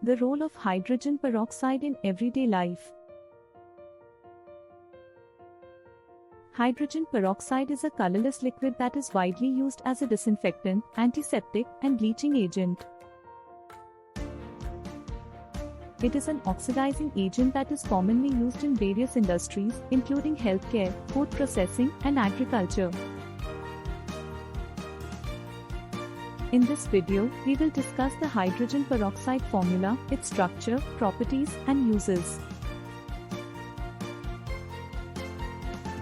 The role of hydrogen peroxide in everyday life. Hydrogen peroxide is a colorless liquid that is widely used as a disinfectant, antiseptic, and bleaching agent. It is an oxidizing agent that is commonly used in various industries, including healthcare, food processing, and agriculture. In this video, we will discuss the hydrogen peroxide formula, its structure, properties, and uses.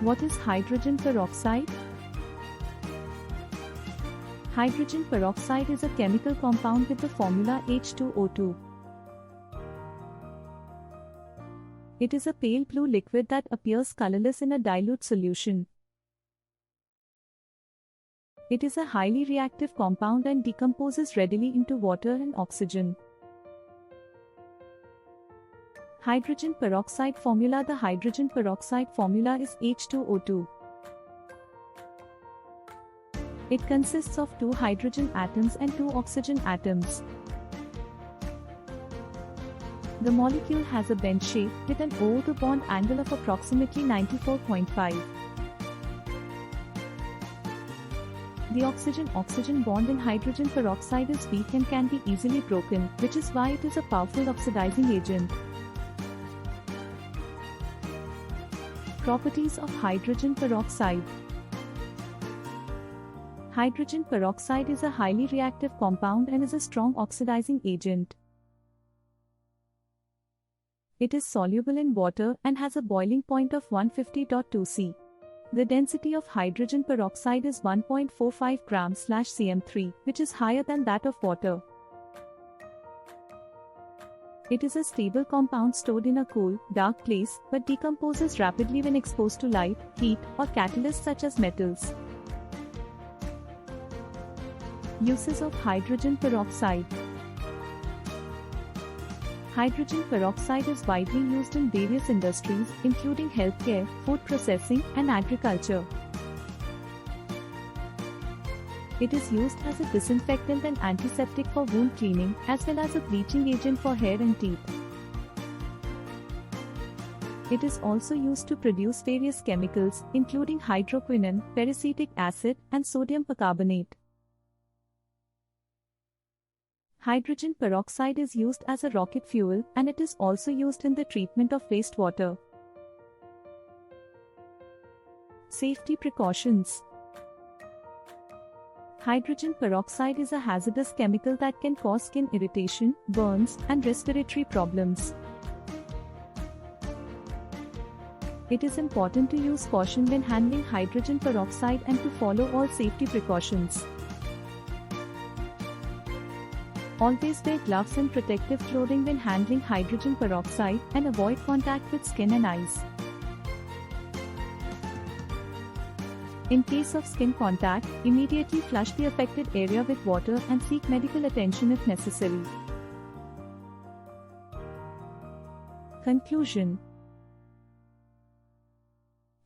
What is hydrogen peroxide? Hydrogen peroxide is a chemical compound with the formula H2O2. It is a pale blue liquid that appears colorless in a dilute solution. It is a highly reactive compound and decomposes readily into water and oxygen. Hydrogen peroxide formula. The hydrogen peroxide formula is H2O2. It consists of 2 hydrogen atoms and 2 oxygen atoms. The molecule has a bend shape with an O to bond angle of approximately 94.5. The oxygen-oxygen bond in hydrogen peroxide is weak and can be easily broken, which is why it is a powerful oxidizing agent. Properties of hydrogen peroxide. Hydrogen peroxide is a highly reactive compound and is a strong oxidizing agent. It is soluble in water and has a boiling point of 150.2 C. The density of hydrogen peroxide is 1.45 grams/cm3, which is higher than that of water. It is a stable compound stored in a cool, dark place, but decomposes rapidly when exposed to light, heat, or catalysts such as metals. Uses of hydrogen peroxide. Hydrogen peroxide is widely used in various industries, including healthcare, food processing, and agriculture. It is used as a disinfectant and antiseptic for wound cleaning, as well as a bleaching agent for hair and teeth. It is also used to produce various chemicals, including hydroquinone, peracetic acid, and sodium percarbonate. Hydrogen peroxide is used as a rocket fuel, and it is also used in the treatment of wastewater. Safety precautions. Hydrogen peroxide is a hazardous chemical that can cause skin irritation, burns, and respiratory problems. It is important to use caution when handling hydrogen peroxide and to follow all safety precautions. Always wear gloves and protective clothing when handling hydrogen peroxide and avoid contact with skin and eyes. In case of skin contact, immediately flush the affected area with water and seek medical attention if necessary. Conclusion.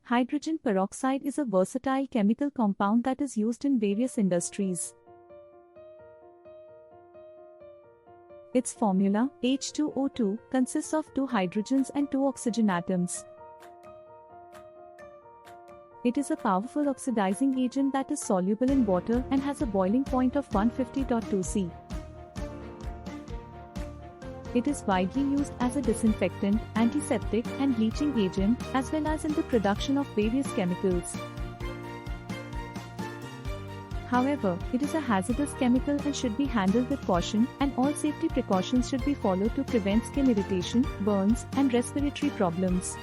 Hydrogen peroxide is a versatile chemical compound that is used in various industries. Its formula, H2O2, consists of 2 hydrogens and 2 oxygen atoms. It is a powerful oxidizing agent that is soluble in water and has a boiling point of 150.2 C. It is widely used as a disinfectant, antiseptic, and bleaching agent, as well as in the production of various chemicals. However, it is a hazardous chemical and should be handled with caution, and all safety precautions should be followed to prevent skin irritation, burns, and respiratory problems.